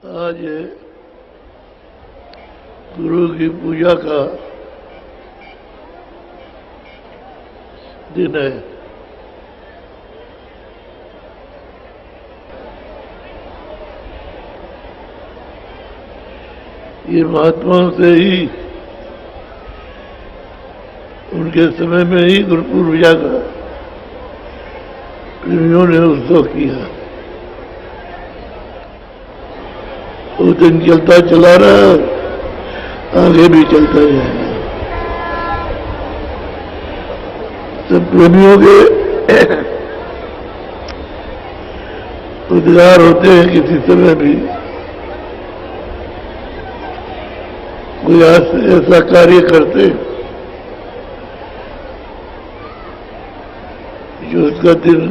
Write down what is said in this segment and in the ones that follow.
आज गुरु की पूजा का दिन है। ये महात्माओं से ही उनके समय में ही गुरु पूजा का प्रेमियों ने उत्सव किया। वो दिन चलता चला रहा, आगे भी चलता जाएगा। सब प्रेमियों के उद्गार होते हैं किसी समय भी कोई ऐसा कार्य करते जो उसका दिन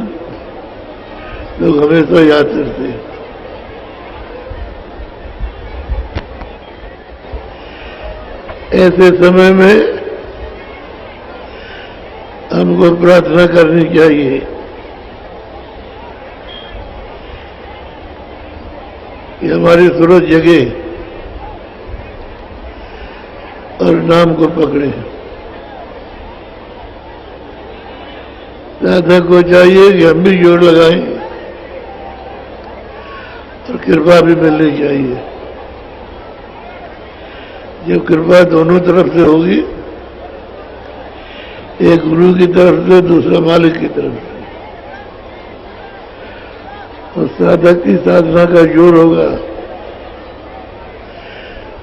लोग हमेशा याद करते हैं। ऐसे समय में हमको प्रार्थना करनी चाहिए कि हमारी सूरज जगे और नाम को पकड़े। साधक को चाहिए कि हम भी जोर लगाएं और कृपा भी मिलनी चाहिए। जब कृपा दोनों तरफ से होगी, एक गुरु की तरफ से, दूसरा मालिक की तरफ से, और साधक की साधना का जोर होगा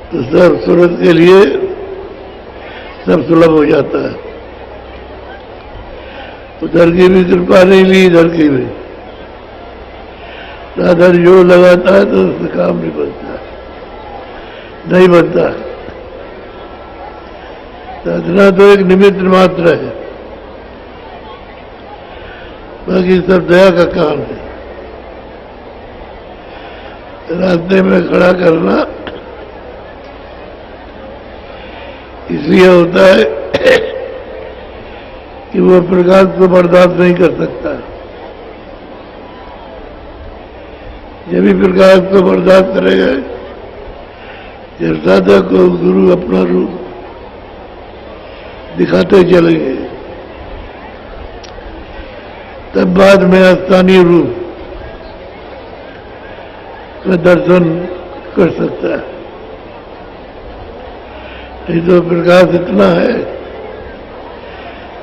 तो सब सूरत के लिए सब सुलभ हो जाता है। उधर की भी कृपा नहीं ली, इधर की भी। साधक जोर लगाता है तो उससे काम नहीं बनता, नहीं बनता। साधना तो एक निमित्त मात्र है, बाकी सब दया का काम है। रास्ते में खड़ा करना इसलिए होता है कि वो प्रकाश को बर्दाश्त नहीं कर सकता। जब भी प्रकाश को बर्दाश्त करेगा, जब साधक को गुरु अपना रूप दिखाते चलेंगे, तब बाद में स्थानीय रूप का दर्शन कर सकता है। नहीं तो प्रकाश इतना है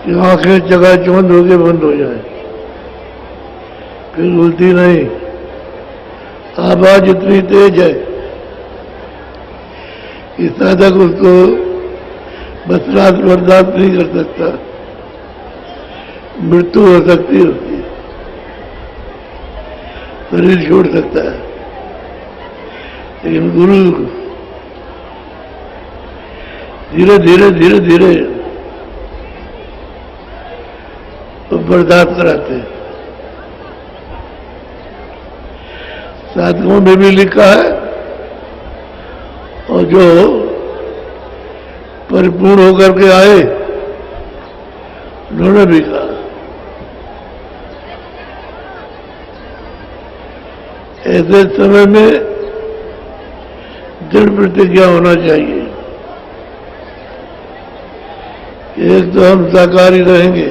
कि आंखें चकाचौंध होके बंद हो जाए, फिर खुलती नहीं। आवाज इतनी तेज है कि साधक उसको बर्दाश्त नहीं कर सकता, मृत्यु हो सकती है उसकी, शरीर छोड़ सकता है। लेकिन गुरु धीरे धीरे धीरे धीरे तो बर्दाश्त कराते हैं। साधकों में भी लिखा है, और जो परिपूर्ण होकर के आए उन्होंने भी कहा। ऐसे समय में दृढ़ प्रतिज्ञा होना चाहिए। एक तो हम साकारी रहेंगे,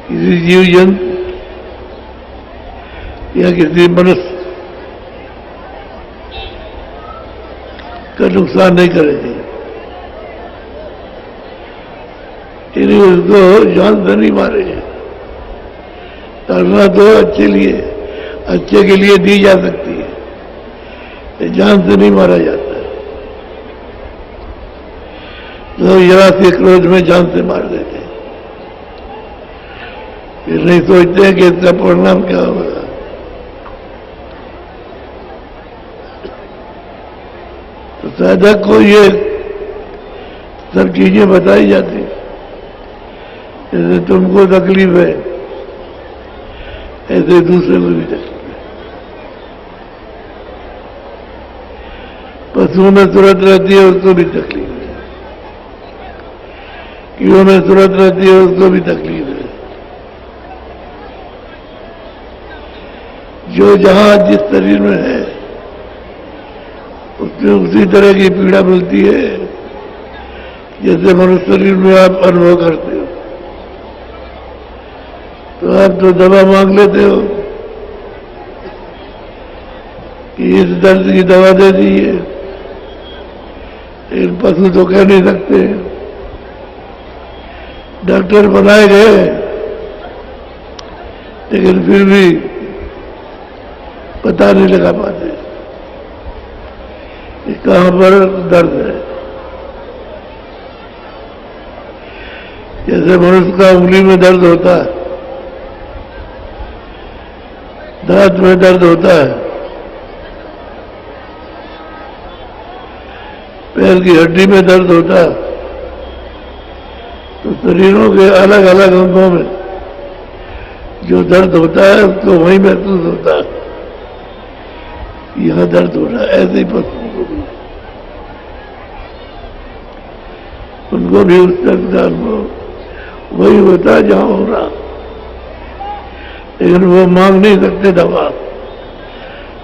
किसी जीव जंतु या किसी मनुष्य का नुकसान नहीं करेंगे। इन्हीं उसको जान से नहीं मारेंगे। करना तो अच्छे के लिए दी जा सकती है, जान से नहीं मारा जाता। तो जरा से क्रोध में जान से मार देते हैं, फिर नहीं सोचते हैं कि इसका परिणाम क्या होगा। तो साधक को ये सब चीजें बताई जाती हैं। जैसे तुमको तकलीफ है, ऐसे दूसरे को भी तकलीफ है। पशुओं में सूरत रहती है, उसको भी तकलीफ है। कीड़ों में सूरत रहती है, उसको भी तकलीफ है। जो जहां जिस शरीर में है उसमें उसी तरह की पीड़ा मिलती है जैसे मनुष्य शरीर में आप अनुभव करते हो। तो आप तो दवा मांग लेते हो कि इस दर्द की दवा दे दीजिए, लेकिन पशु तो कह नहीं सकते। डॉक्टर बनाए गए लेकिन फिर भी पता नहीं लगा पाते कि कहां पर दर्द है। जैसे मनुष्य का उंगली में दर्द होता है, दांत में दर्द होता है, पैर की हड्डी में दर्द होता है, तो शरीरों के अलग अलग अंगों में जो दर्द होता है उसको वहीं महसूस होता है, यहां दर्द हो रहा है। ऐसे ही पशुओं को भी, उनको भी उस दर्द का अनुभव वही होता है जहां हो रहा, लेकिन वो मांग नहीं सकते दवा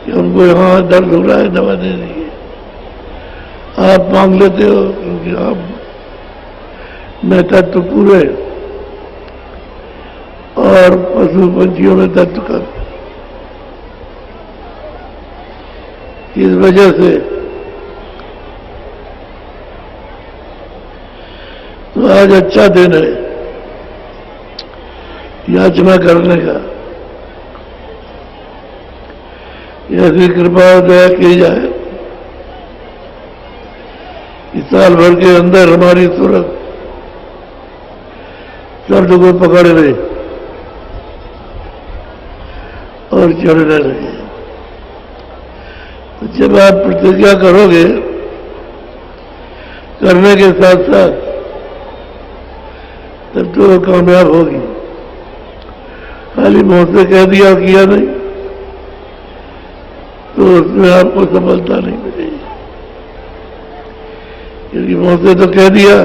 कि हमको यहां दर्द हो रहा है, दवा दे दीजिए। आप मांग लेते हो क्योंकि आप में तत्व पूरे और पशु पंछियों में तत्व कम। इस वजह से तो आज अच्छा दिन है याचना करने का। ऐसी कृपा और दया की जाए इस साल भर के अंदर हमारी सूरत शब्द को पकड़ ले और चढ़ने लगे। तो जब आप प्रतिज्ञा करोगे, करने के साथ साथ, तब तो वो कामयाब होगी। खाली मुंह से कह दिया और किया नहीं तो उसमें आपको सफलता नहीं मिलेगी, क्योंकि मुंह से तो कह दिया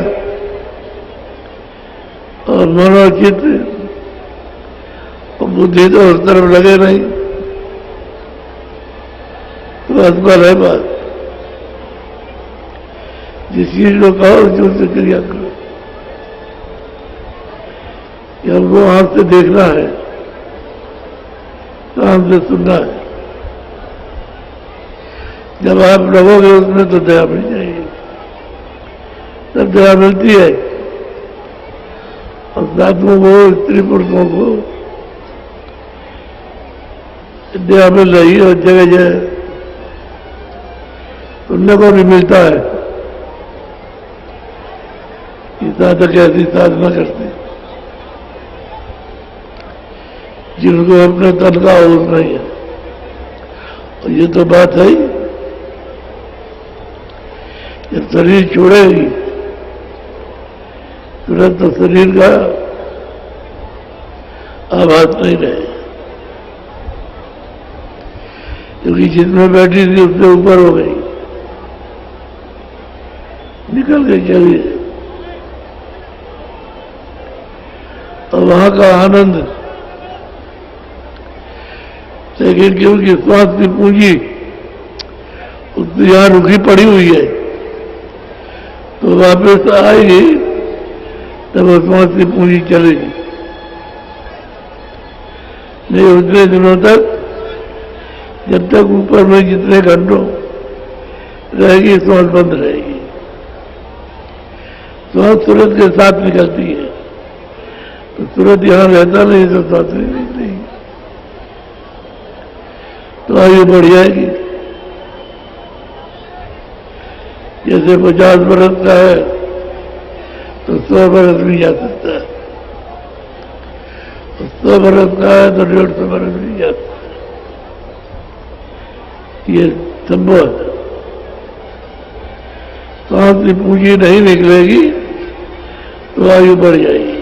और मन और चित्त और बुद्धि तो उस तरफ लगे नहीं, तो असफल है बात। जिस चीज को कहो जो से क्रिया करो। कि हमको आंख से देखना है, कान से सुनना है। जब आप लगोगे उसमें तो दया मिल जाएगी, तब दया मिलती है। और साधुओं को, स्त्री पुरुषों को दया मिल रही है और जगह जगह सुनने को भी मिलता है कि साधक ऐसी साधना करते जिनको अपने तन का होश नहीं है। और ये तो बात है ही, जब शरीर छोड़ेगी तुरंत तो शरीर का आभास नहीं रहे, क्योंकि जिसमें बैठी थी उससे ऊपर हो गई, निकल गई चली। और वहां का आनंद, लेकिन क्योंकि श्वास की पूंजी उसकी यहां रुकी पड़ी हुई है, तो वापस आएगी तब श्वास की पूंजी चलेगी। नहीं उतने दिनों तक, जब तक ऊपर में जितने घंटों रहेगी श्वास बंद रहेगी। श्वास सूरज के साथ निकलती है, तो सूरज यहां रहता नहीं तो श्वास नहीं निकलेगी, तो आयु बढ़ जाएगी। जैसे 50 बरस का है तो 100 बरस भी जा सकता है, 100 बरस का है तो 150 बरस भी जा सकता है। ये संभव है। सांस की पूंजी नहीं निकलेगी तो आयु बढ़ जाएगी,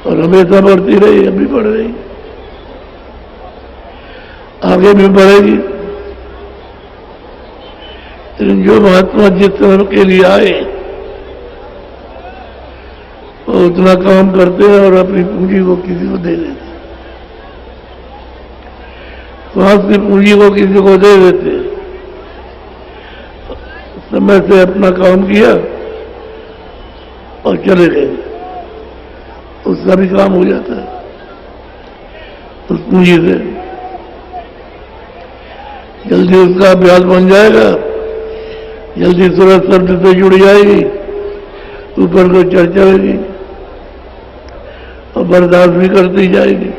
और हमेशा बढ़ती रही, अभी बढ़ रही, आगे भी बढ़ेगी। लेकिन जो महात्मा जिस समय के लिए आए वो उतना काम करते हैं और अपनी पूंजी को किसी को दे देते हैं। स्वास्थ्य की पूंजी को किसी को दे देते, समय से अपना काम किया और चले गए, उसका भी काम हो जाता है उस पूंजी से। जल्दी उसका अभ्यास बन जाएगा, जल्दी सूरज शब्द से जुड़ जाएगी, ऊपर को चढ़ चलेगी और बर्दाश्त भी करती जाएगी।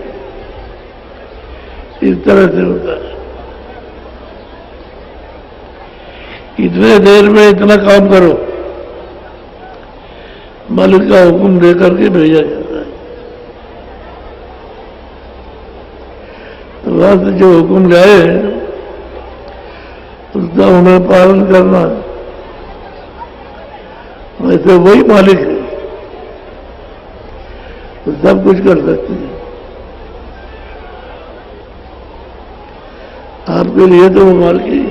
इस तरह से होता है। इतने देर में इतना काम करो, मालिक का हुक्म दे करके भेजा जाता है। तो वहां से जो हुक्म जाए उसका उन्हें पालन करना, वैसे वही मालिक है, तो सब कुछ कर सकते हैं। आपके लिए तो वो मालिक ही।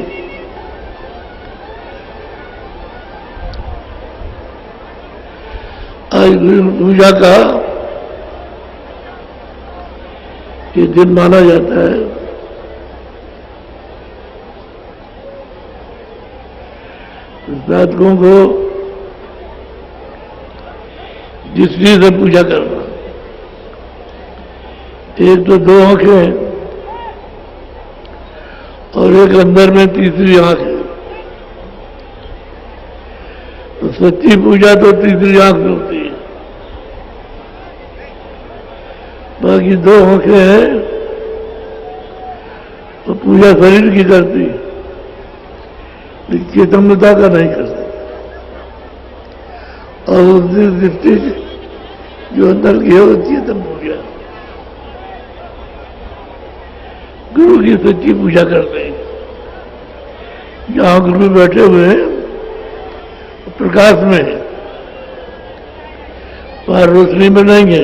आज पूजा का ये दिन माना जाता है। साधकों को दृष्टि से पूजा करना। एक तो दो आंखें और एक अंदर में तीसरी आंख है, तो सच्ची पूजा तो तीसरी आंख में होती है। बाकी दो आंखें हैं तो पूजा शरीर की करती है, लेकिन चेतनता का नहीं कर सकती। और उसकी दृष्टि जो अंदर की है वो चेतन पूजा, गुरु की सच्ची पूजा करते हैं। जहां गुरु बैठे हुए हैं प्रकाश में है, वहां रोशनी में नहीं है,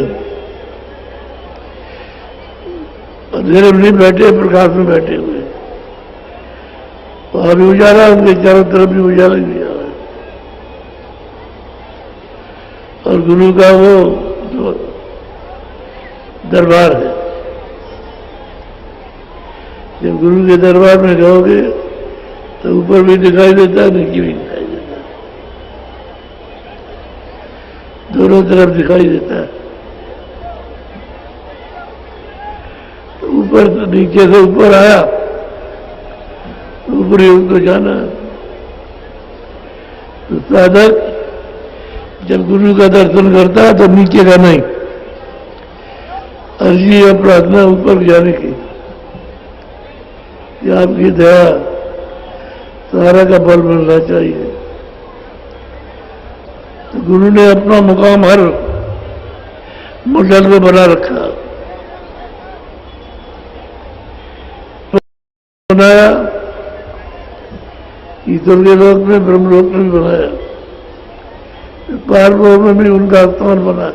अंधेरे में नहीं बैठे, प्रकाश में बैठे हुए। वहां भी उजाला, उनके चारों तरफ भी उजाला ही उजाला है। और गुरु का वो जो दरबार है, जब गुरु के दरबार में जाओगे तो ऊपर भी दिखाई देता है, नीचे भी दिखाई देता है, दोनों तरफ दिखाई देता है। तो ऊपर तो नीचे से ऊपर आया, ऊपर ही उनको जाना। तो साधक जब गुरु का दर्शन करता है तो नीचे का नहीं, अर्जी या प्रार्थना ऊपर जाने की, कि आपकी दया सारा का बल मिलना चाहिए। तो गुरु ने अपना मुकाम हर मंडल में बना रखा, बनाया, ईश्वर के लोक में, ब्रह्मलोक में भी बनाया, पारलोक में भी उनका स्थान बना,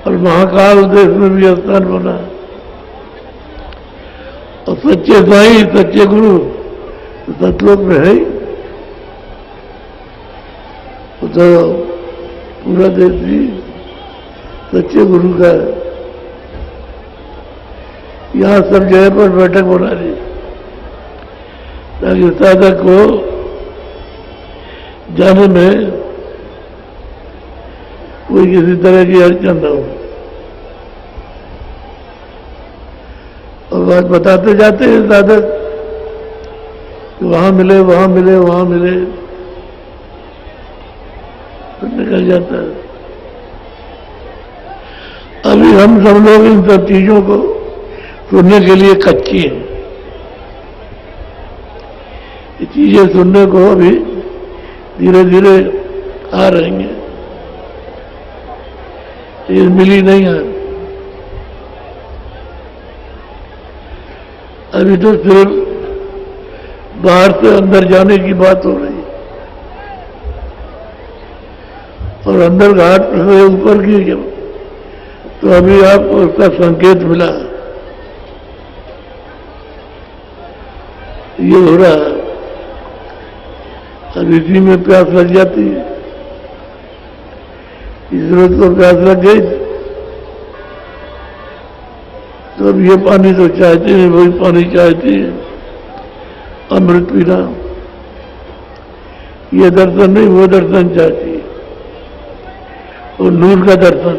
और महाकाल देश में भी स्थान बना। और सच्चे साईं, सच्चे गुरु तो सतलोक में है ही। तो पूरा देश भी सच्चे गुरु का है। यहाँ सब जगह पर बैठक बना ली ताकि साधक को जाने में कोई किसी तरह की अड़चन न हो। और बात बताते जाते हैं साधक कि वहां मिले, वहां मिले, वहां मिले, तो निकल जाता है। अभी हम सब लोग इन सब चीजों को सुनने के लिए कच्ची हैं। ये चीजें सुनने को अभी धीरे धीरे आ रही हैं, ये मिली नहीं है। अभी तो सिर्फ बाहर से अंदर जाने की बात हो रही है, और अंदर घाट से ऊपर की जब तो अभी आपको उसका संकेत मिला, ये हो रहा है। अब इसी में प्यास लग जाती है, इस रोज को प्यास लग गई तो तब ये पानी तो चाहते हैं, वही पानी चाहती है, अमृत पीना। ये दर्शन नहीं, वो दर्शन चाहती है, और नूर का दर्शन,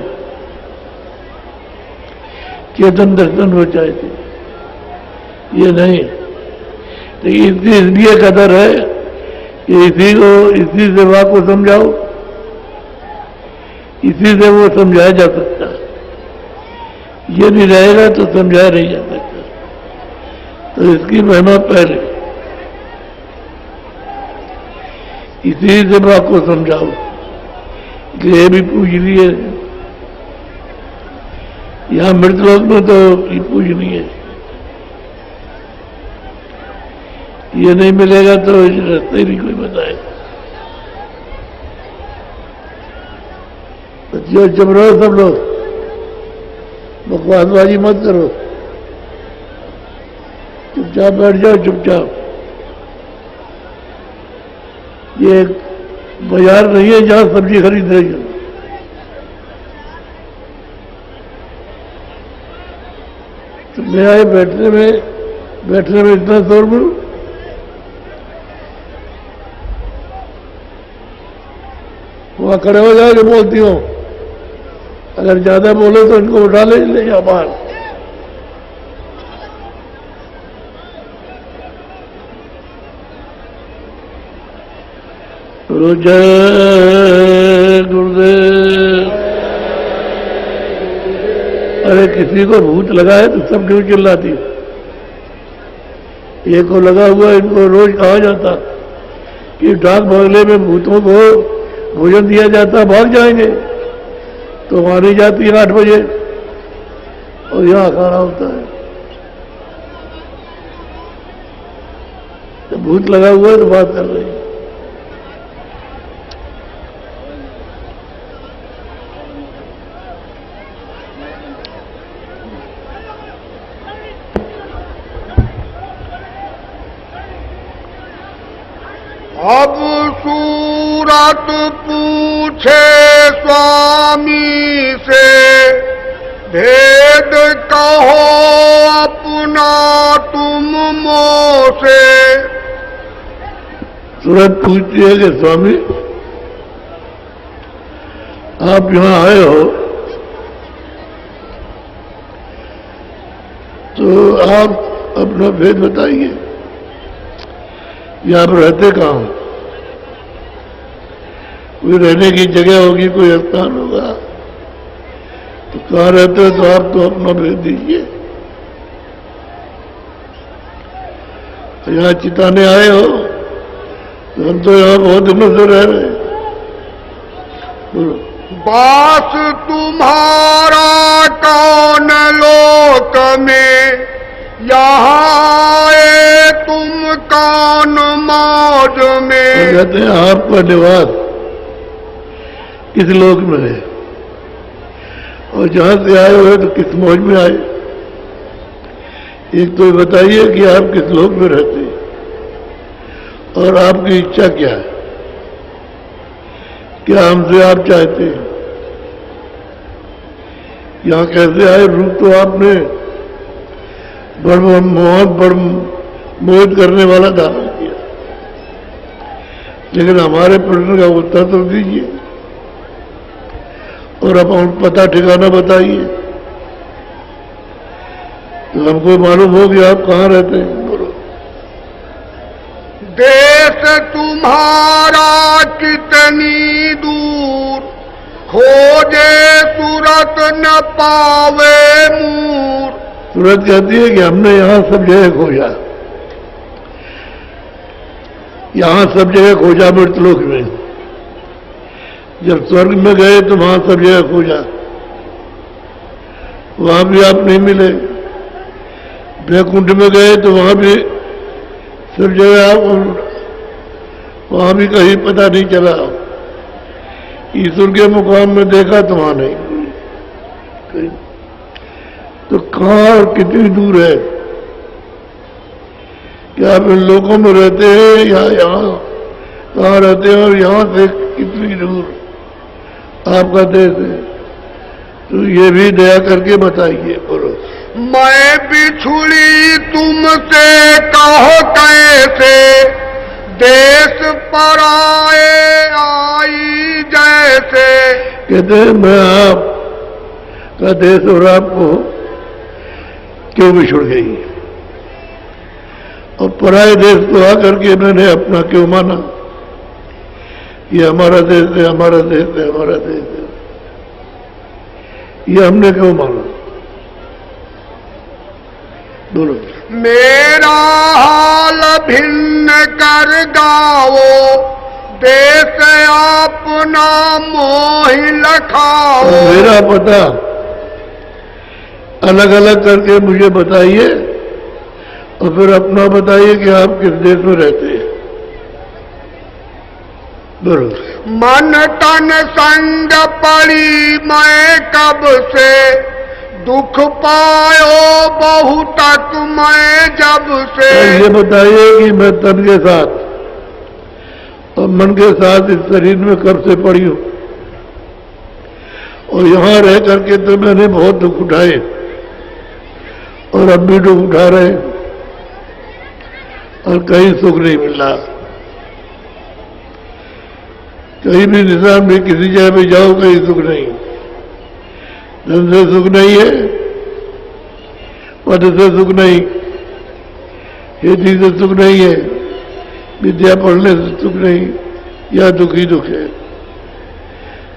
चेतन दर्शन वो चाहती है, ये नहीं। तो इसलिए कदर है कि इसी सेवा को समझाओ, इसी से वो समझाया जा सकता है। ये नहीं रहेगा तो समझाया नहीं जा सकता। तो इसकी महिमा पहले इसी सेवा को समझाओ कि ये भी पूजनीय है। यहां मृतलोक में तो ये पूजनीय है, ये नहीं मिलेगा तो रास्ते नहीं कोई बताएगा। जो चुप रहो सब लोग, बकवासबाजी मत करो, चुपचाप बैठ जाओ, चुपचाप। ये एक बाजार नहीं है जहां सब्जी खरीद रही हो। तुमने आए बैठने में इतना शोरगुल। वहां खड़े हो जाओ जो बोलती हो, अगर ज्यादा बोलो तो इनको उठा ले जाओ बाहर। जय गुरुदेव। अरे किसी को भूत लगा है तो सब क्यों चिल्लाती? एक को लगा हुआ, इनको रोज कहा जाता कि डाक बंगले में भूतों को भोजन दिया जाता, भाग जाएंगे। तो वहां नहीं जाती 8 बजे और यहाँ खाना होता है। तो भूत लगा हुआ है तो बात कर रही है। अब सूरत पूछे स्वामी से, भेद कहो अपना तुम मोसे। सूरत पूछती है कि स्वामी आप यहां आए हो तो आप अपना भेद बताइए, यहां पर रहते कहाँ हो? कोई रहने की जगह होगी, कोई स्थान होगा, तो कहाँ रहते हो? तो आप तो अपना भेज दीजिए। तो यहाँ चिताने आए हो तो हम तो यहाँ बहुत दिनों से रह रहे हैं। बोलो। बास तुम्हारा कौन लोक में, यहाँ आए तुम कौन मौज में। तो कहते हैं आपका निवास किस लोक में है, और जहां से आए हुए तो किस मौज में आए? एक तो बताइए कि आप किस लोक में रहते हैं और आपकी इच्छा क्या है, क्या हमसे आप चाहते हैं? यहां कैसे आए? रूप तो आपने बड़ मोहित करने वाला धारण किया, लेकिन हमारे प्रश्न का उत्तर तो दीजिए और अब पता ठिकाना बताइए, तो हमको मालूम हो कि आप कहाँ रहते हैं। बोलो। देश तुम्हारा कितनी दूर, खोजे सूरत न पावे मूर। सूरत कहती है कि हमने यहाँ सब जगह खोजा, यहाँ सब जगह खोजा मृतलोक में। जब स्वर्ग में गए तो वहां सब जगह खोजा, वहां भी आप नहीं मिले। वैकुंठ में गए तो वहां भी सब जगह आप, वहां भी कहीं पता नहीं चला। ईश्वर के मुकाम में देखा तो वहां नहीं कहीं। तो कहां और कितनी दूर है? क्या आप इन लोगों में रहते हैं या यहाँ कहाँ रहते हैं, और यहाँ से कितनी दूर आपका देश है? तो ये भी दया करके बताइए। बोलो। मैं बिछुड़ी तुमसे कहो कैसे, देश पराए आई जैसे। कहते हैं मैं आप का देश और आपको क्यों बिछुड़ गई, और पराए देश को आकर के मैंने अपना क्यों माना। ये हमारा देश है, हमारा देश है, हमारा देश है, ये हमने क्यों माना। बोलो। मेरा हाल भिन्न कर गाओ, देश अपना मोहि लखाओ। मेरा पता अलग अलग करके मुझे बताइए, और फिर अपना बताइए कि आप किस देश में रहते हैं। बोलो। मन तन संग पड़ी मैं कब से, दुख पायो बहु तक मैं जब से। ये बताइए कि मैं तन के साथ और मन के साथ इस शरीर में कब से पड़ी हूं, और यहां रह करके तो मैंने बहुत दुख उठाए, और अब भी दुख उठा रहे, और कहीं सुख नहीं मिल रहा। कहीं भी निजाम में किसी जगह पे जाओ, कहीं सुख नहीं, धन से सुख नहीं है, पद से सुख नहीं, खेती से सुख नहीं है, विद्या पढ़ने से सुख नहीं, या दुख ही दुख है।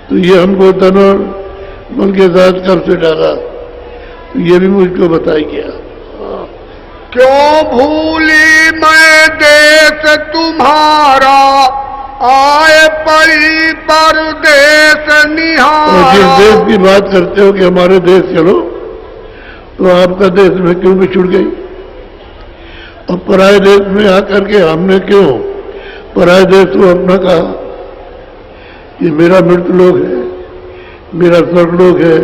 तो ये हमको तन और मन के साथ कब से डाला, तो ये भी मुझको बताइए। क्यों भूली मैं देश तुम्हारा, आए पड़ी परदेश निहारा। और जिस देश की बात करते हो कि हमारे देश चलो, तो आपका देश में क्यों बिछुड़ गई, और पराये देश में आकर के हमने क्यों पराये देश को अपना कहा। ये मेरा मृत लोक है, मेरा स्वर्गलोक है,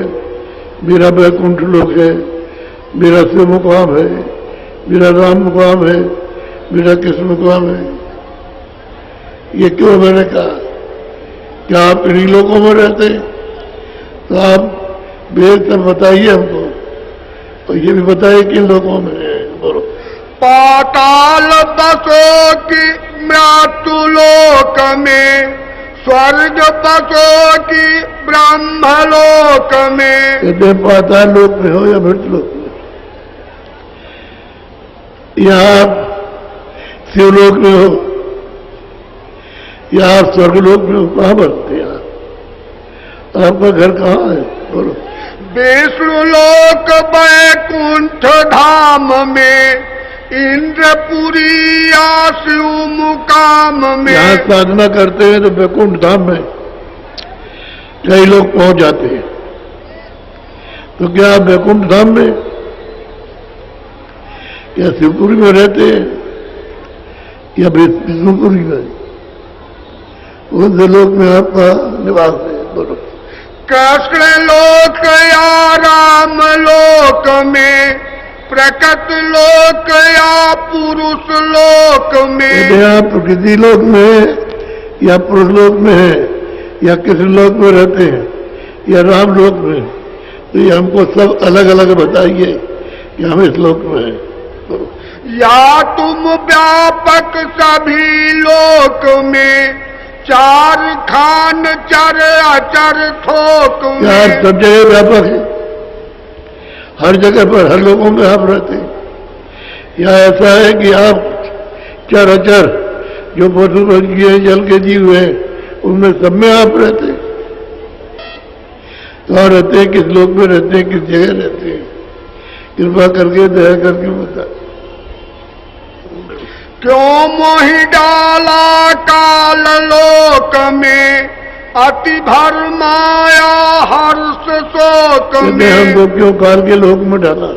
मेरा वैकुंठ लोक है, मेरा शिव मुकाम है, मेरा राम मुकाम है, मेरा कृष्ण मुकाम है। ये क्यों मैंने कहा, क्या आप इन्हीं लोगों में रहते, तो आप बेहतर बताइए हमको, और ये भी बताइए किन लोगों में है। बोलो। पाताल बसो की मृत्यु लोक में, स्वर्ग बसो की ब्रह्मलोक में। कहते पाताल लोक में हो या मृत लोक में, या आप शिवलोक में हो या आप स्वर्गलोक में हो, कहां बसते हैं आप, आपका घर कहां है। बोलो। विष्णु लोक वैकुंठ धाम में, इंद्रपुरी या शिव मुकाम में। यहां साधना करते हैं तो वैकुंठ धाम में कई लोग पहुंच जाते हैं, तो क्या आप वैकुंठ धाम में या शिवपुरी में रहते हैं, या विष्णुपुरी में, उन लोक में आपका निवास है। बोलो। कृष्ण लोक या राम लोक में, प्रकट लोक या पुरुष लोक में। यदि आप प्रकृति लोक में है, या पुरुष लोक में है, या कृष्ण लोक में रहते हैं, या राम लोक में, तो ये हमको सब अलग अलग बताइए कि हम इस लोक में हैं। या तुम व्यापक सभी लोक में, चार खान चर अचर थोक में। क्या सब जगह व्यापक है, हर जगह पर हर लोगों में आप रहते हैं, या ऐसा है कि आप चर अचर जो पशु पक्षी है, जल के जीव है, उनमें सब में आप रहते हैं। कहाँ रहते हैं, किस लोक में रहते हैं, किस जगह रहते हैं, कृपा करके दया करके बता। क्यों मोहि डाला काल लोक में, अति भर माया हर्ष शोक में। हमको क्यों काल के लोक में डाला,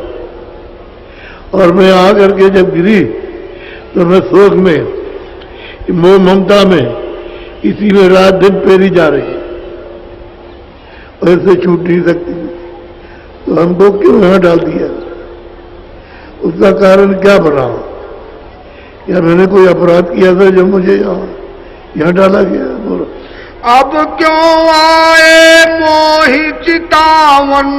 और मैं आकर के जब गिरी तो मैं शोक में, मोह ममता में, इसी में रात दिन फेरी जा रही है, और इससे छूट नहीं सकती, तो हमको क्यों यहां डाल दिया, उसका कारण क्या बना, या मैंने कोई अपराध किया था जो मुझे यहाँ डाला गया। बोलो। अब क्यों आए मोहि चितावन,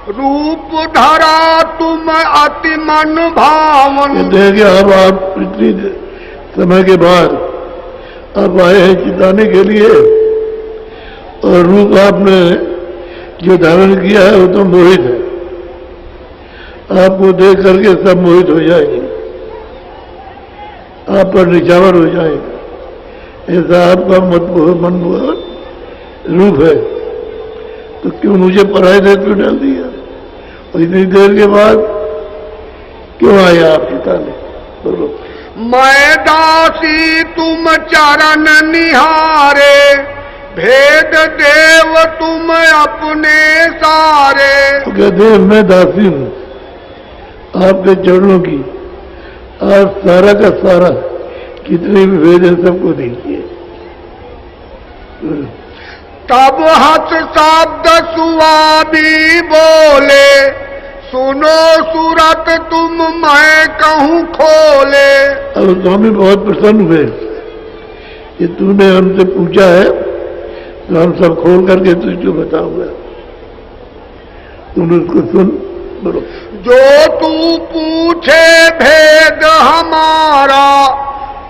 रूप धरा तुम अति मन भावन। कहते हैं कि अब आप इतनी समय के बाद आप आए हैं चिताने के लिए, और रूप आपने जो धारण किया है वो तो मोहित है, आपको देख करके सब मोहित हो जाएंगे, आप पर निछावर हो जाएंगे। ऐसा आपका मनमोहन रूप है, तो क्यों मुझे पराये देश में डाल दिया, और इतनी देर के बाद क्यों आया आप चिताने? बोलो। मैं दासी तुम चरण निहारे, भेद देव तुम अपने सारे। तो कहते हैं मैं दासी हूं आपके चरणों की, आप सारा का सारा कितने भी भेद है सबको देखिए। तब हंस शब्द सुआबी बोले, सुनो सूरत तुम मैं कहूँ खोले। अब स्वामी बहुत प्रसन्न हुए कि तूने हमसे पूछा है तो हम सब खोल करके तुझको बताऊंगा, तुम उसको सुन। बोलो। जो तू पूछे भेद हमारा,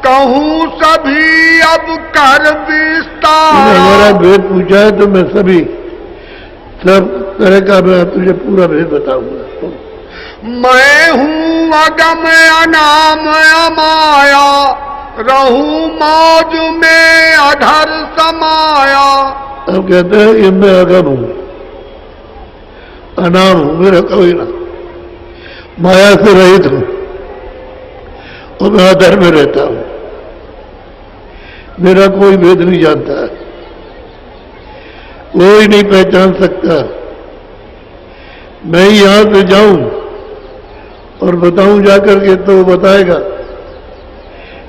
कहूँ सभी अब कर विस्तार। हमारा भेद पूछा है तो मैं सभी सब तरह का मैं तुझे पूरा भेद बताऊंगा। मैं हूँ अगम अनाम अमाया, रहूं मौज में अधर समाया। अब कहते हैं कि मैं अगम हूं, अनाम हूं, मेरा कोई ना, माया से रहित हूं, और मैं अधर में रहता हूं, मेरा कोई भेद नहीं जानता, कोई नहीं पहचान सकता। मैं यहां से जाऊं और बताऊं जाकर के तो वो बताएगा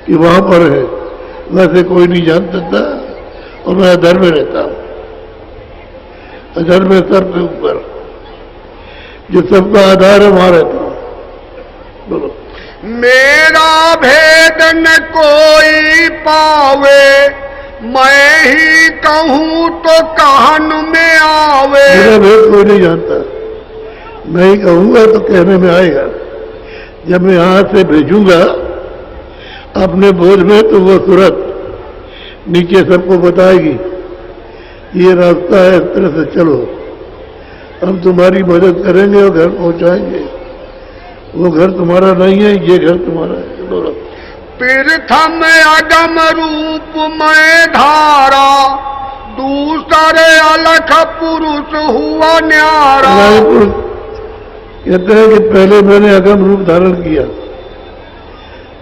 कि वहां पर है, वैसे कोई नहीं जान सकता, और मैं अधर में रहता हूं, अधर में सर पे ऊपर, जो सबका आधार है वहां रहता हूं। बोलो। मेरा भेद न कोई पावे, मैं ही कहूँ तो कहन में आवे। मेरा भेद कोई नहीं जानता, मैं ही कहूंगा तो कहने में आएगा। जब मैं यहां से भेजूंगा अपने बोझ में, तो वो सूरत नीचे सबको बताएगी, ये रास्ता है, इस तरह से चलो, हम तुम्हारी मदद करेंगे और घर पहुंचाएंगे। वो घर तुम्हारा नहीं है, ये घर तुम्हारा है। बोलो। प्रथम अगम रूप में धारा, दूसरे अलख पुरुष हुआ न्यारा। कहते हैं कि पहले मैंने अगम रूप धारण किया,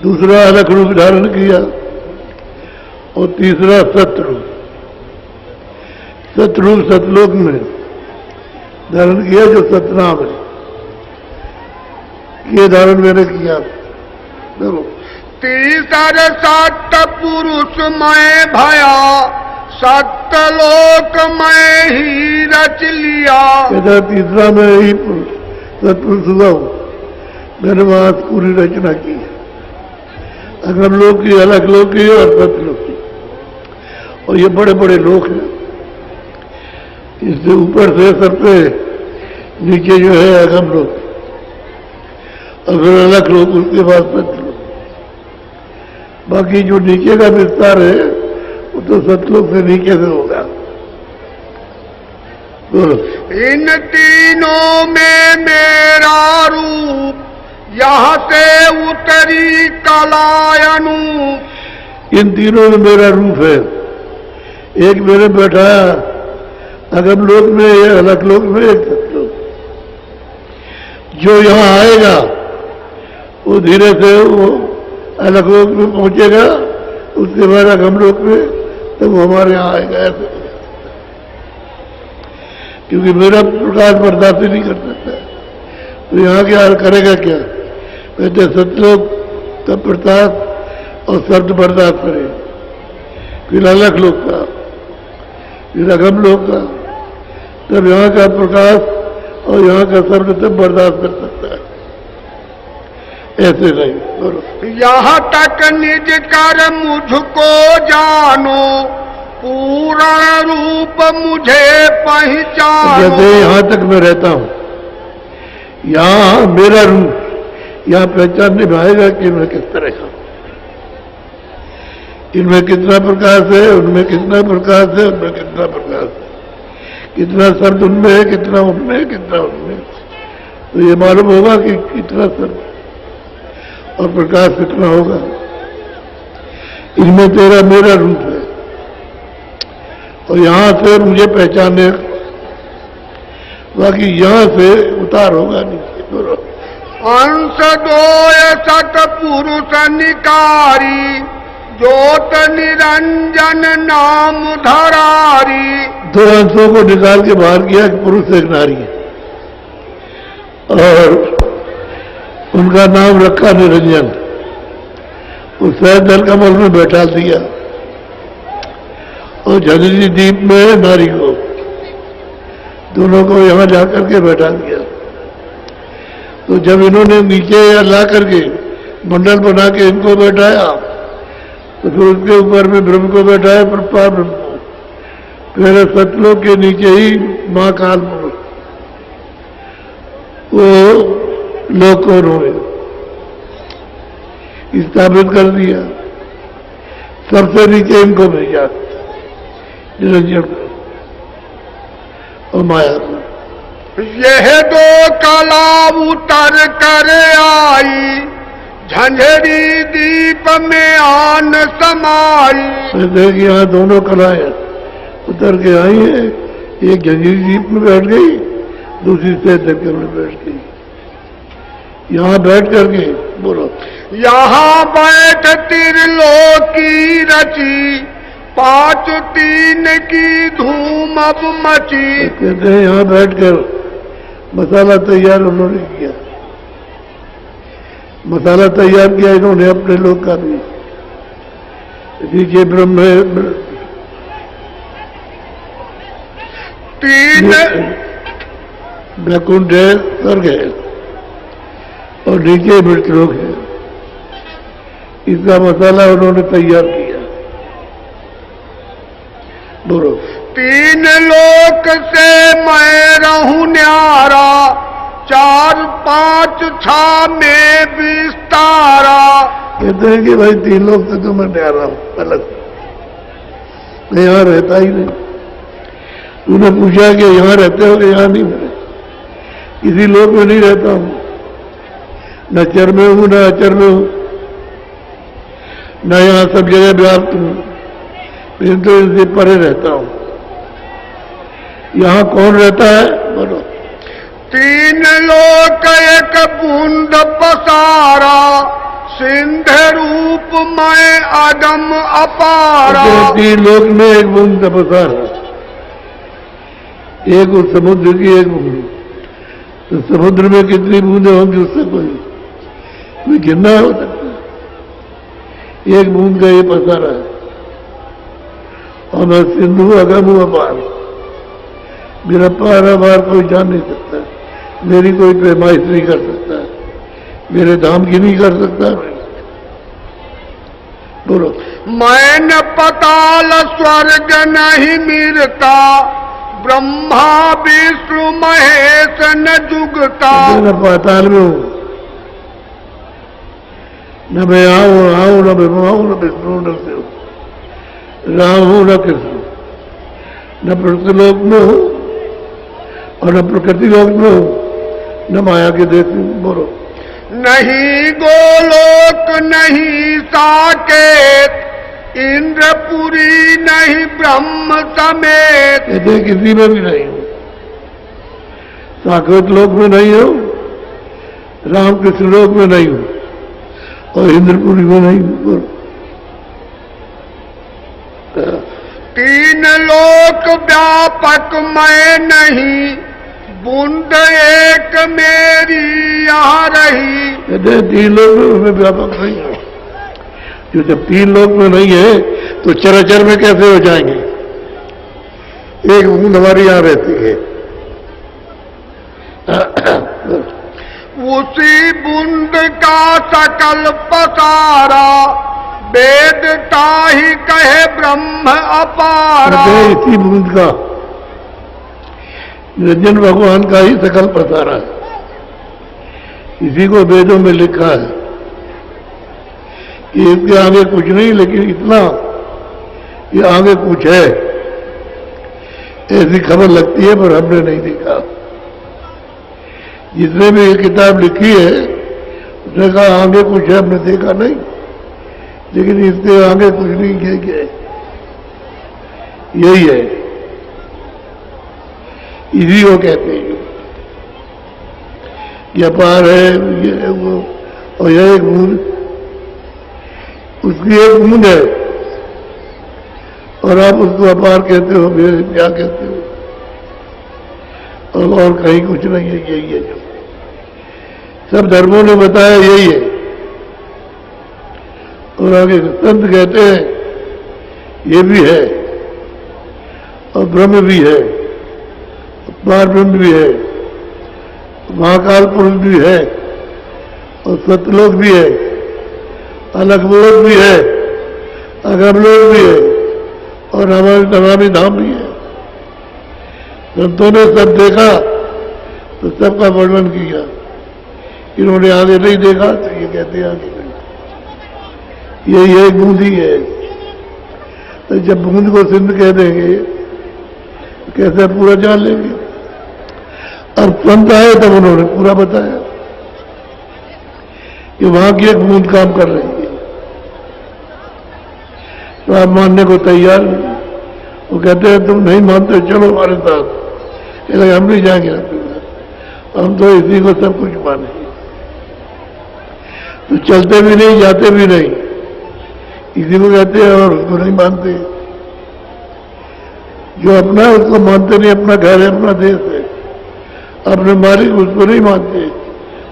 दूसरा अलख रूप धारण किया, और तीसरा सतरूप, सतरूप सतलोक में धारण किया, जो सतनाम है, ये धारण मैंने किया। देखो। तीसर सत्य पुरुष मैं भया, सत्यलोक मैं ही रच लिया। कहता तीसरा मैं ही सतपुरुष हुआ हूं, मैंने वहां पूरी रचना की, अगम लोक की, अलग लोक की और सतलोक की, और ये बड़े बड़े लोक हैं। इससे ऊपर से सबसे नीचे जो है अगम लोक, और फिर अलग लोक, उसके बाद सतलोक। बाकी जो नीचे का विस्तार है वो तो सतलोक से नीचे से होगा। बोलो। इन तीनों में मेरा रूप, यहाँ से उतरी कलायनु। इन तीनों में मेरा रूप है, एक मैंने बैठाया अगम लोक में, या अलग लोक में, एक सतलोक। जो यहाँ आएगा वो धीरे से वो अलग लोक में पहुंचेगा, उसके बाद अगम लोक में, तब वो हमारे यहाँ आएगा। ऐसे क्योंकि मेरा प्रकाश बर्दाश्त नहीं कर सकता, तो यहाँ क्या करेगा? क्या कहते सतलोक का प्रकाश और शब्द बर्दाश्त करे, फिर अलग लोक का, फिर अगम लोक का, तब यहाँ का प्रकाश और यहाँ का शब्द सब बर्दाश्त कर सकता है, ऐसे नहीं। यहाँ तक निज कर मुझको जानो, पूर्ण रूप मुझे पहचानो। जैसे यहाँ तक मैं रहता हूँ, यहाँ मेरा रूप, यहाँ पहचान निभाएगा कि मैं किस तरह का, इनमें कितना प्रकाश है, उनमें कितना प्रकाश है, उनमें कितना प्रकाश है, कितना शब्द उनमें है, कितना उनमें है, कितना उनमें। तो ये मालूम होगा कि कितना शब्द और प्रकाश कितना होगा। इनमें तेरा मेरा रूप है और यहां से मुझे पहचाने, बाकी यहां से उतार होगा नीचे। अंश दोय सत पुरुष निकारी, ज्योत निरंजन नाम धरारी। दो अंशों को निकाल के बाहर किया कि पुरुष एक नारी है और उनका नाम रखा निरंजन। उस जल कमल में बैठा दिया और झंझरी द्वीप में नारी को, दोनों को यहां जाकर के बैठा दिया। तो जब इन्होंने नीचे ला करके मंडल बना के इनको बैठाया तो फिर उसके ऊपर में ब्रह्म को बैठाया, पर ब्रह्म को, फिर सतलोक के नीचे ही मां काल पुरुष वो लोक को उन्होंने स्थापित कर दिया। सबसे नीचे इनको भेजा निरंजन को और माया को। यह दो कला उतर कर आई, झंझरी दीप में आन समाई। देखिए यहाँ दोनों कलाएं उतर के आई है, एक झंझरी दीप में बैठ गई, दूसरी से दबके में बैठ गई। यहाँ बैठ करके बोलो, यहाँ बैठ त्रिलोकी रची, पांच तीन की धूम अब मची। कहते हैं यहाँ बैठकर मसाला तैयार उन्होंने किया, मसाला तैयार किया इन्होंने अपने लोग का भी। नीचे ब्रह्म है, तीन वैकुंठ है, स्वर्ग है और नीचे मृतलोक है। इसका मसाला उन्होंने तैयार किया। बोलो, तीन लोक से मैं रहूं न्यारा, चार पांच छा में विस्तारा। कहते हैं कि भाई तीन लोग से तो मैं न्यारा हूं अलग, मैं यहाँ रहता ही नहीं। तूने पूछा कि यहाँ रहते हो कि यहाँ नहीं, मैं किसी लोक में नहीं रहता हूं, न चर में हूं न अचर में हूं, न यहाँ सब जगह व्याप्त हूं, लेकिन तो इनसे परे रहता हूं। यहाँ कौन रहता है बोलो? तीन लोक एक बूंद पसारा, सिंध रूप मैं अदम अपारा। तीन लोक में एक बूंद का पसारा, एक उस समुद्र की एक बूंद। तो समुद्र में कितनी बूंदे होंगी उससे कोई गिनना हो सकता है। एक बूंद का ये पसारा है और मैं सिंधु अगम अपार, मेरा पार अपार कोई जान नहीं सकता, मेरी कोई पैमाइश नहीं कर सकता, मेरे धाम की नहीं कर सकता। बोलो, मैं न पताल स्वर्ग नहीं मिलता, ब्रह्मा विष्णु महेश न जुगता। मैं पाताल में हूं, न मैं आऊं न ब्रह्मा हूं, न विष्णु न शिव, राम हूं न कृष्ण, न पृथ्वीलोक में हूं और न प्रकृति लोक में हूं, न माया के देश में। बोलो, नहीं गोलोक नहीं साकेत, इंद्रपुरी नहीं ब्रह्म समेत। कहते किसी में भी नहीं हूं, साकेत लोक में नहीं हूं, राम कृष्ण लोक में नहीं हूं और इंद्रपुरी में नहीं हूं। तीन लोक व्यापक मैं नहीं, बूंद एक मेरी यहाँ रही। कहते तीन लोक में उसमें व्यापक नहीं है। जो जब तीन लोक में नहीं है तो चराचर में कैसे हो जाएंगे? एक बूंद हमारी यहाँ रहती है, उसी बूंद का सकल पसारा, वेद ताहि कहे ब्रह्म अपारा। इसी बूंद का निरंजन भगवान का ही सकल पसारा है। इसी को वेदों में लिखा है कि इसके आगे कुछ नहीं, लेकिन इतना कि आगे कुछ है, ऐसी खबर लगती है, पर हमने नहीं देखा। जिसने भी ये किताब लिखी है उसने कहा आगे कुछ है, हमने देखा नहीं, लेकिन इसके आगे कुछ नहीं, ये है, यही है, इसी को कहते हैं ये अपार है, ये वो, और यह एक बूंद, उसकी एक बूंद है और आप उसको अपार कहते हो, फिर क्या कहते हो, और कहीं कुछ नहीं है, यही है जो सब धर्मों ने बताया, यही है। और आगे संत कहते हैं ये भी है, और ब्रह्म भी है, पार ब्रह्म भी है, महाकाल पुरुष भी है, और सतलोक भी है, अलगलोक भी है, अगमलोक भी है, और नमामि धाम भी है। संतों ने सब देखा तो सबका वर्णन किया, इन्होंने आगे नहीं देखा तो ये कहते हैं आगे नहीं। ये एक बूंद ही है, तो जब बूंद को सिंध कह देंगे कैसे पूरा जान लेंगे। और संत आए तब उन्होंने पूरा बताया कि वहां की एक बूंद काम कर रही है, तो आप मानने को तैयार नहीं। वो कहते हैं तुम नहीं मानते, चलो हमारे साथ। कहते हम नहीं जाएंगे आपके साथ, हम तो इसी को सब कुछ मानेंगे। तो चलते भी नहीं, जाते भी नहीं, इसी को कहते हैं, और उसको नहीं मानते। जो अपना है उसको मानते नहीं, अपना घर है, अपना देश है, अपने मालिक उसको नहीं मानते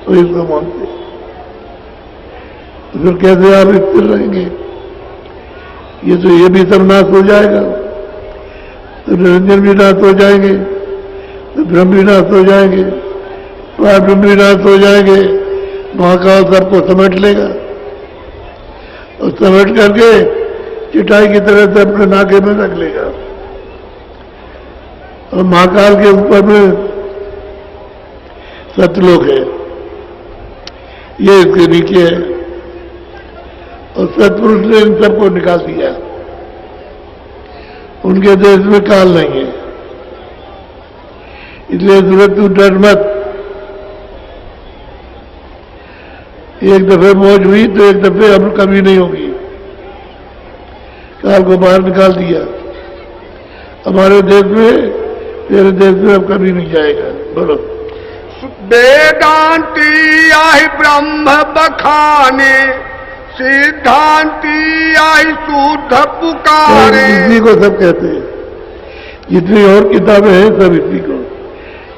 और इसको मानते। तो फिर कैसे आप स्थिर रहेंगे? ये तो ये भी सब नाश हो जाएगा, तो निरंजन भी नाश हो जाएंगे, तो ब्रह्म भी नाश हो जाएंगे, पार ब्रह्म भी नाश हो जाएंगे, महाकाल सबको समेट लेगा और समेट करके चिटाई की तरह से अपने नाके में रख लेगा। और महाकाल के ऊपर में सतलोक है, ये इसके नीचे है, और सतपुरुष ने इन सबको निकाल दिया। उनके देश में काल नहीं है, इसलिए जरूरत तू डर मत। एक दफे मौज हुई तो एक दफे अब कभी नहीं होगी। काल को बाहर निकाल दिया हमारे देश में, तेरे देश में अब कभी नहीं जाएगा। बोलो। वेदांती आई ब्रह्म बखाने, सिद्धांती आई शुद्ध पुकारे। इसी को सब कहते हैं, जितनी और किताबें हैं सब इसी को,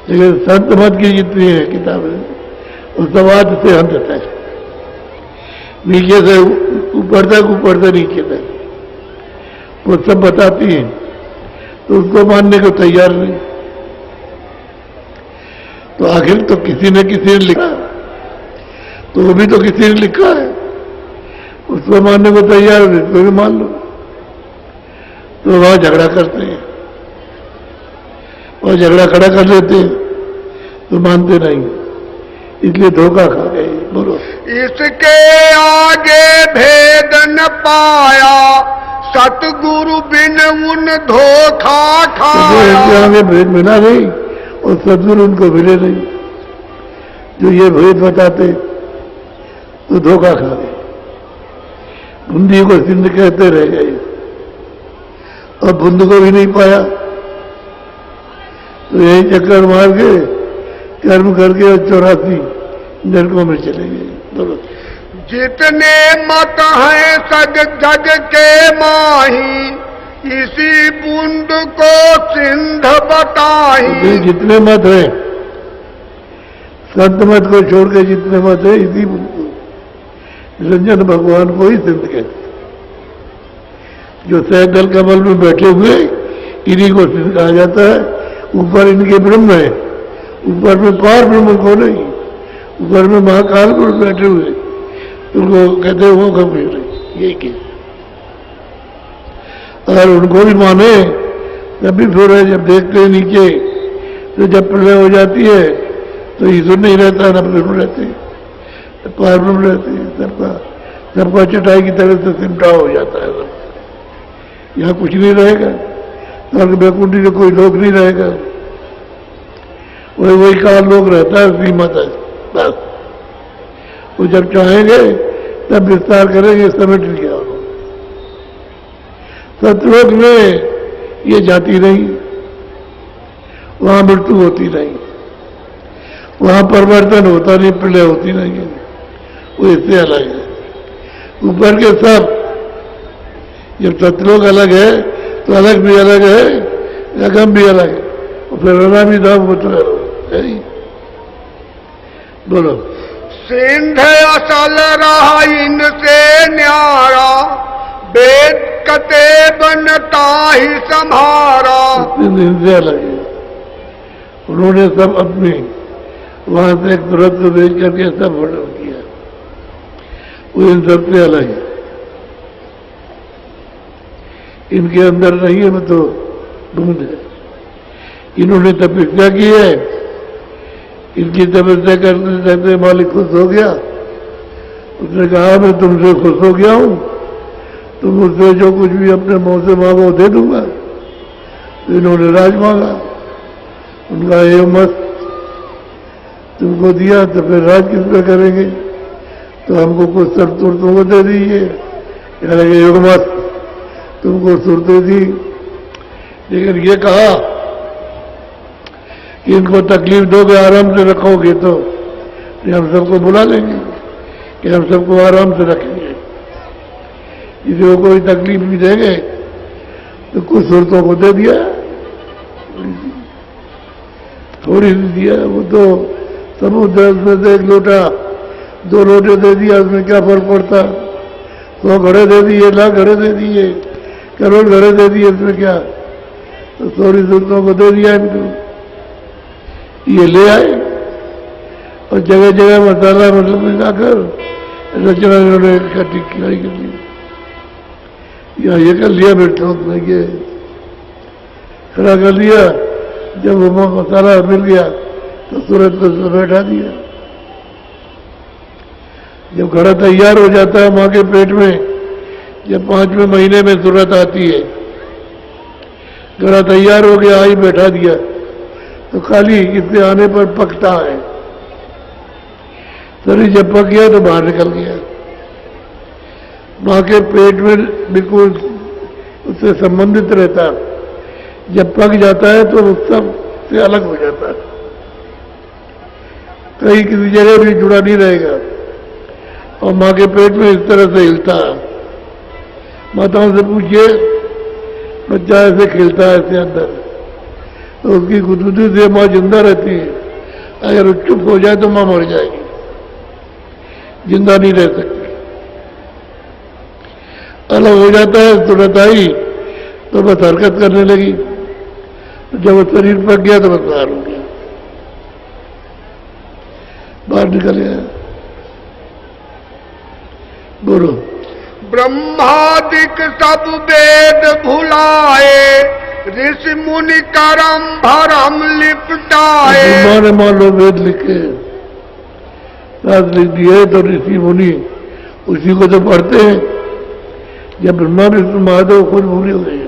लेकिन संत मत की जितनी है किताबें उस समाज से हम देता है, नीचे से ऊपर से नीचे तक वो सब बताती हैं, तो उसको मानने को तैयार नहीं। तो आखिर तो किसी ने लिखा, तो वो भी तो किसी ने लिखा है, उसको मानने को तैयार है, इसको भी मान लो। तो वहां झगड़ा करते हैं और झगड़ा खड़ा कर लेते हैं, तो मानते नहीं, इसलिए धोखा खा गए। बोलो। इसके आगे भेद न पाया, सतगुरु बिन उन धोखा खाया। इसके आगे भेद मिला नहीं और सतगुरु उनको मिले नहीं, जो ये भेद बताते तो धोखा खा गए। बूंदी को सिंध कहते रह गए और बूंद को भी नहीं पाया, तो यही चक्कर मार के कर्म करके 84 नरकों में चले गए। बोलो। जितने मत हैं सज जग के माही, इसी बूंद को सिंध बताई। जितने मत हैं, संत मत को छोड़ के जितने मत है, इसी बूंद को निरंजन भगवान को ही सिंध कहते। जो सहदल कमल में बैठे हुए इन्हीं को सिंध कहा जाता है। ऊपर इनके ब्रह्म है, ऊपर में पार ब्रह्म को नहीं, ऊपर में महाकाल पुरुष बैठे हुए, उनको कहते हो कबीर, यही के। अगर उनको भी माने तब भी फिर है, जब देखते हैं नीचे तो जब प्रलय हो जाती है तो ईश्वर नहीं रहता, न प्रभु रहते। प्रॉब्लम रहती है, सबका चटाई की तरह से सिमटा हो जाता है। यहाँ कुछ नहीं रहेगा, स्वर्ग बैकुंठी में कोई लोग नहीं रहेगा, वही काल लोग रहता है सीमा तक बस। वो जब चाहेंगे तब विस्तार करेंगे, समेट लिया। सतलोक में ये जाती नहीं, वहां मृत्यु होती नहीं, वहां परिवर्तन होता नहीं, प्रलय होती नहीं है, वो इससे अलग है। ऊपर के सब, जब सतलोक अलग है तो अलग भी अलग है, अगम भी अलग है, और फिर रहना भी धाम होता है। बोलो। सिंध असल रहा इनसे न्यारा, वेद कते बनता ही संहारा। इनसे अलग है, उन्होंने सब अपनी वहां से एक तुरंत को भेज करके सब वर्णन किया, वो इन सबसे अलग है। इनके अंदर नहीं है, वो तो ढूंढ है। इन्होंने तपस्या की है, इनकी तपस्या करते करते मालिक खुश हो गया। उसने कहा मैं तुमसे खुश हो गया हूं, तुम मुझसे जो कुछ भी अपने मुंह से मांगो दे दूंगा। तो इन्होंने राज मांगा, उनका ये मत तुमको दिया तो फिर राज किस पे करेंगे, तो हमको कुछ शर्तों तुमको दे दीजिए। कहने के योग मत तुमको सुरते दी, लेकिन ये कहा कि इनको तकलीफ दोगे, आराम से रखोगे तो हम सबको बुला लेंगे कि हम सबको आराम से रखेंगे। किसी को कोई तकलीफ भी देंगे तो कुछ सूरतों को दे दिया, थोड़ी सी दिया। वो तो समुद्र में से 1 लोटा 2 लोटे दे दिया, उसमें क्या फर्क पड़ता। 100 घड़े दे दिए, लाख घड़े दे दिए, करोड़ घड़े दे दिए, इसमें क्या। तो थोड़ी सूरतों को दे दिया इनको, ये ले आए और जगह जगह मसाला मतलब मिलाकर रचना इन्होंने इकट्ठी खिलाई कर ली। या ये कर लिया बैठो में, ये खड़ा कर लिया। जब वो मसाला मिल गया तो तुरंत को बैठा दिया। जब घड़ा तैयार हो जाता है माँ के पेट में, जब 5वें महीने में सूरत आती है, घड़ा तैयार हो गया, आई बैठा दिया, तो खाली इससे आने पर पकता है। शरीर जब पक गया तो बाहर निकल गया, माँ के पेट में बिल्कुल उससे संबंधित रहता है। जब पक जाता है तो उस सब से अलग हो जाता है, कहीं किसी जगह भी जुड़ा नहीं रहेगा, और माँ के पेट में इस तरह से हिलता है। माताओं से पूछिए, बच्चा ऐसे खिलता है ऐसे अंदर, तो उसकी गुदगुदी से माँ जिंदा रहती है। अगर वो चुप हो जाए तो माँ मर जाएगी, जिंदा नहीं रह सकती। अलग हो जाता है तुरंत आई तो बस हरकत करने लगी, तो जब वो शरीर पक गया तो बस बाहर हो गया, बाहर निकल गया। बोलो। ब्रह्मादिक सब वेद भुलाए, ऋषि मुनि करम भरम लिपटाए। ब्रह्मा ने मान लो वेद लिखे, शास्त्र लिख दिए, तो ऋषि मुनि उसी को तो पढ़ते हैं। जब ब्रह्मा विष्णु महादेव खुद भूले हो गए,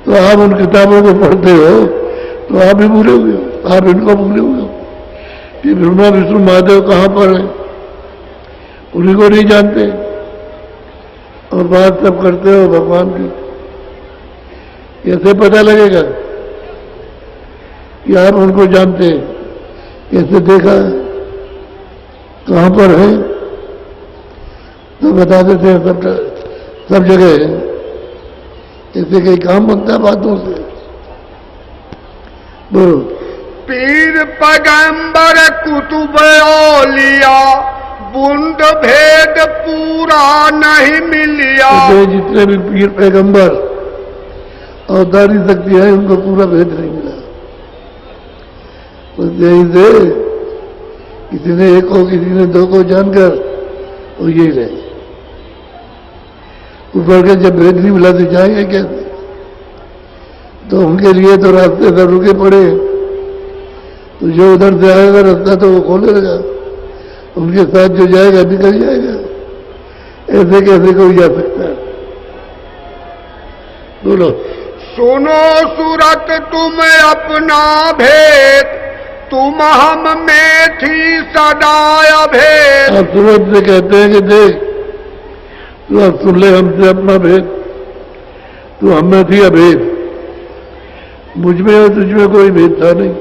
तो आप उन किताबों को पढ़ते हो तो आप भी भूले हुए हो, आप इनको भूले हुए हो कि ब्रह्मा विष्णु महादेव कहाँ पर है, उन्हीं को नहीं जानते, और बात सब करते हो भगवान की। कैसे पता लगेगा कि आप उनको जानते हैं? कैसे देखा, कहाँ पर है, तो बता देते हैं सब जगह है। ऐसे कई काम बनता है बातों से। बोलो। पीर पैगंबर कुतुब औलिया, बुंद भेद पूरा नहीं मिलिया। तो जितने भी पीर पैगंबर अवतारी शक्ति है, उनको पूरा भेद नहीं मिला। बस यही से किसी ने 1 को, किसी ने 2 को जानकर वो यही रहे। ऊपर के जब भेद नहीं मिला तो जाएंगे कैसे? तो उनके लिए तो रास्ते सब रुके पड़े, तो जो उधर से आएगा रास्ता तो वो खोलेगा, उनके साथ जो जाएगा निकल जाएगा। ऐसे कैसे कोई जा सकता है? बोलो। सुनो सूरत तुम अपना भेद, तुम हम में थी सदा अभेद। आप सूरत से कहते हैं कि देख तू अब सुन ले हमसे अपना भेद, तू हम में थी अभेद। मुझ में और तुझ में कोई भेद था नहीं,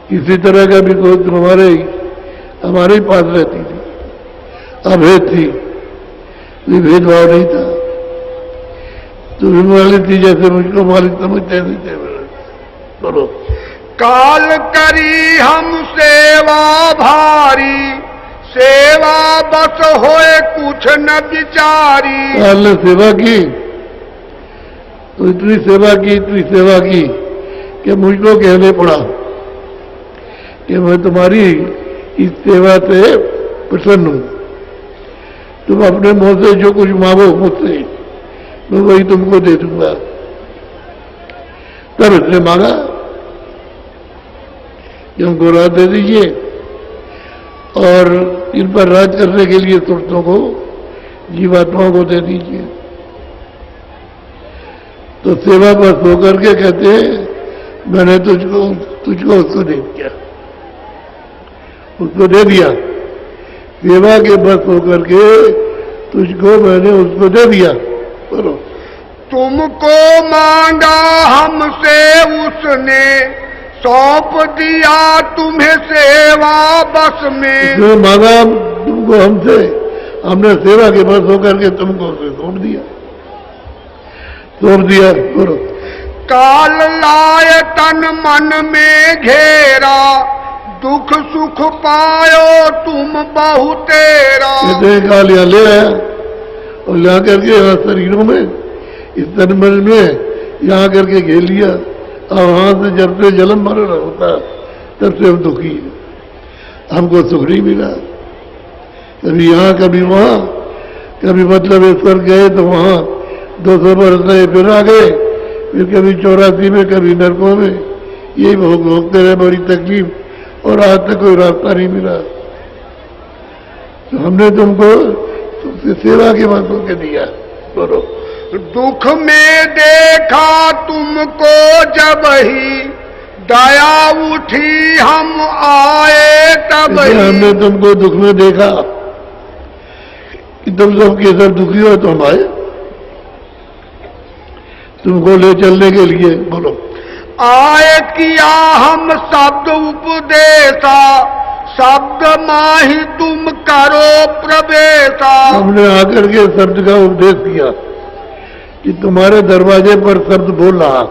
किसी तरह का भी कोई हमारे ही पास रहती थी, अभेद थी, कोई भेदभाव नहीं था। तू भी मालिक थी जैसे मुझको मालिक समझते थे। बोलो। काल करी हम सेवा भारी, सेवा बस होए कुछ न विचारी। काल ने सेवा की तो इतनी सेवा की कि मुझको कहने पड़ा कि मैं तुम्हारी इस सेवा से प्रसन्न हूं, तुम अपने मुंह से जो कुछ मांगो मुझसे मैं वही तुमको दे दूंगा। तब इसने मांगा कि हमको राज दे दीजिए और इन पर राज करने के लिए सुरतों को, जीवात्माओं को दे दीजिए। तो सेवा बस होकर के कहते हैं मैंने तुझको उसको दे दिया, उसको दे दिया। सेवा के बस होकर के तुझको मैंने उसको दे दिया। बोलो। तुमको मांगा हमसे उसने, सौंप दिया तुम्हें सेवा बस में। जो मांगा तुमको हमसे, हमने सेवा के बस होकर के तुमको उसे सौंप दिया। बोलो। काल लाए तन मन में घेरा, दुख सुख पायो तुम बहु तेरा। काल यहाँ ले आया और ला करके यहाँ शरीरों में, इस तन मन में यहाँ करके घेर लिया। अब वहां से जब से जन्म मरण होता तब से हम दुखी हैं, हमको सुख नहीं मिला। कभी यहाँ कभी वहां, कभी मतलब स्वर्ग गए तो वहां 200 वर्ष रहे, फिर आ गए, फिर कभी 84 में, कभी नरकों में, यही भोगते रहे, बड़ी तकलीफ, और आज तक कोई रास्ता नहीं मिला। तो हमने तुमको सेवा के बातों के दिया। बोलो। दुख में देखा तुमको जब ही, दया उठी हम आए तब ही। हमने तुमको दुख में देखा कि तुम सब के सब दुखी हो तो हम आए तुमको ले चलने के लिए। बोलो। आए किया हम शब्द उपदेशा, शब्द माही तुम करो प्रवेशा। हमने आकर के शब्द का उपदेश किया कि तुम्हारे दरवाजे पर शब्द बोल रहा,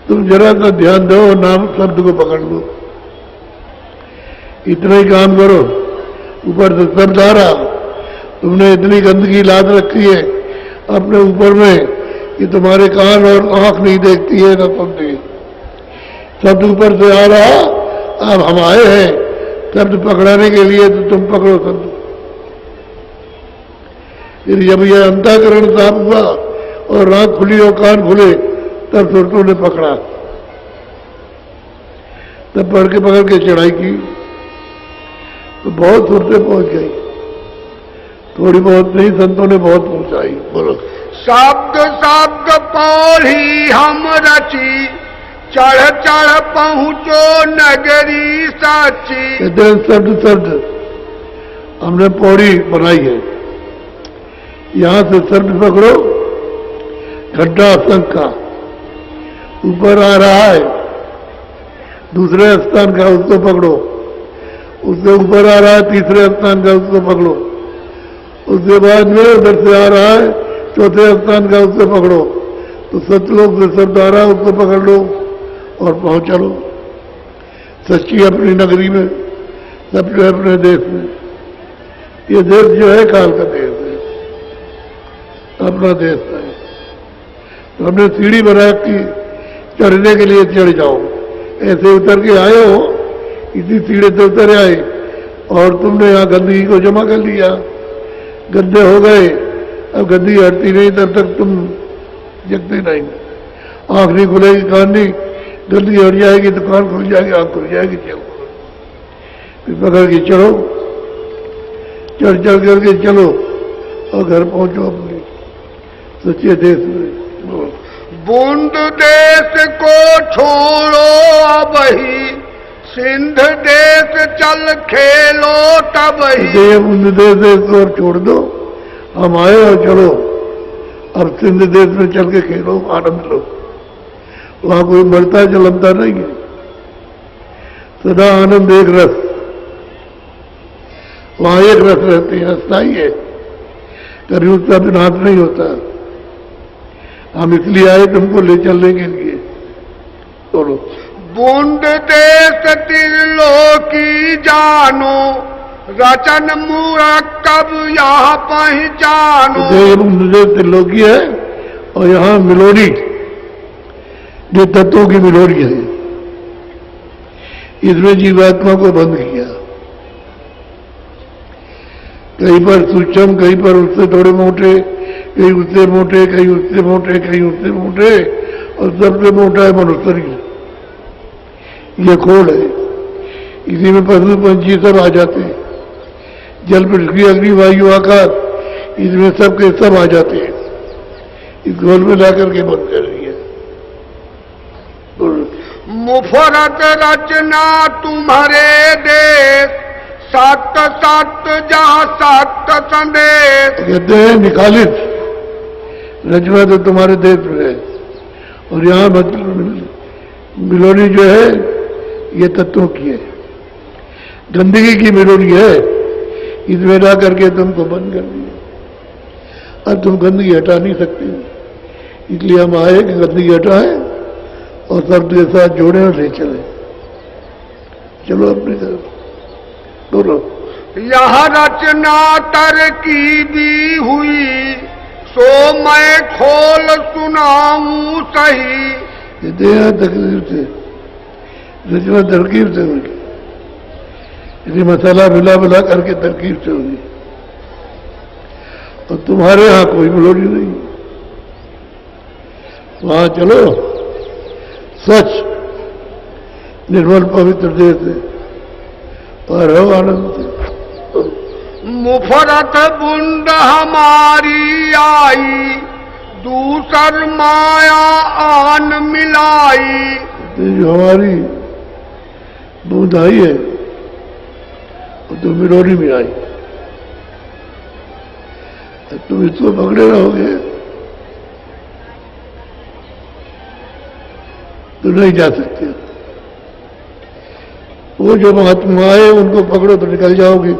तुम जरा सा ध्यान दो, नाम शब्द को पकड़ लो, इतना ही काम करो। ऊपर से शब्द आ रहा, तुमने इतनी गंदगी लाद रखी है अपने ऊपर में कि तुम्हारे कान और आंख नहीं देखती है, न सुनती। शब्द ऊपर से आ रहा, अब हम आए हैं शब्द पकड़ाने के लिए, तो तुम पकड़ो शब्द। फिर जब यह अंतःकरण साफ हुआ और आंख खुली और कान खुले, तब सुरतों ने पकड़ा, तब पकड़ के चढ़ाई की, तो बहुत सुरतें पहुंच गई। थोड़ी बहुत नहीं, संतों ने बहुत पहुंचाई। बोलो। शब्द शब्द पौड़ी हम रची, चढ़ चढ़ पहुंचो नगरी साची। शब्द हमने पौड़ी बनाई है, यहां से शब्द पकड़ो, खड्डा संख का ऊपर आ रहा है, दूसरे स्थान का उसको पकड़ो, उससे ऊपर आ रहा है तीसरे स्थान का, उसको पकड़ो, उसके बाद में उधर से आ रहा है चौथे स्थान का, उससे पकड़ो, तो सतलोक से शब्द आ रहा है, उसको पकड़ लो और पहुंच चलो सच्ची अपनी नगरी में, सब जो है अपने देश में। ये देश जो है काल का देश है, अपना देश है। तो हमने सीढ़ी बना की, चढ़ने के लिए चढ़ जाओ, ऐसे उतर के आए हो, इसी सीढ़ी से उतर आए और तुमने यहाँ गंदगी को जमा कर लिया, गंदे हो गए। अब गंदगी हटती नहीं तब तक तुम जगते नहीं। आंख नहीं खुलेगी, कान नहीं, गंदगी हट जाएगी तो कान खुल जाएगी, आंख खुल जाएगी, चल। फिर पकड़ के चढ़ो, चढ़ चढ़ करके चलो और घर पहुंचो अपने सच्चे देश में। बूंद देश को छोड़ो अब ही, सिंध देश चल खेलो तब ही। बूंद देश को और छोड़ दो, हम आए और चलो अब सिंध देश में चल के खेलो, आनंद लो। वहां कोई मरता जलमता नहीं है, सदा आनंद एक रस, वहां एक रस रहती है, अस्थाई है, कभी उसका विनाश नहीं होता। हम इसलिए आए तुमको ले चलने के लिए। बोलो। बूंद देश त्रिलोकी जानो, रचन मुरक्कब यहाँ पहचानो। बूंद देश त्रिलोकी है और यहाँ मिलोरी, जो तत्वों की मिलोरी है, इसमें जीवात्मा को बंद किया। कहीं पर सूक्ष्म, कहीं पर उससे थोड़े मोटे, कहीं उससे मोटे, कहीं उससे मोटे, कहीं उससे मोटे, और सबसे मोटा है मनुष्य। ये खोल है, इसी में पशु पंछी सब आ जाते हैं, जल पृथ्वी अग्नि वायु आकाश, इसमें सब के सब आ जाते हैं। इस गोल में लाकर के बंद कर रही है। मुफरत रचना तुम्हारे देश, सत्य सत्य जहाँ सत्य संदेश। कहते हैं निकालित रचना तो तुम्हारे देश में है, और यहाँ मिलोनी जो है ये तत्वों की है, गंदगी की मिलोनी है, इसमें ला करके तुमको बंद कर दिया। अब तुम गंदगी हटा नहीं सकते, इसलिए हम आए कि गंदगी हटाएं और शब्द के साथ जोड़े और ले चले। चलो अपनी तरफ बोलो। यह रचना तरकीबी हुई, सो मैं खोल सुनाऊं सही। तकलीफ से रचना तरकीब से होगी, इसी मसाला मिला मिला करके तरकीब से होगी, और तुम्हारे यहां कोई मिलोनी नहीं। वहां चलो स्वच्छ निर्मल पवित्र देश है, और हो आनंद से। मुफरत बूंद हमारी आई, दूसर माया आन मिलाई। जो हमारी बूंद आई है वो तो मिलोनी में आई, तुम इसको पकड़े रहोगे तो नहीं जा सकते। वो जो महात्मा आए उनको पकड़ो तो निकल जाओगे,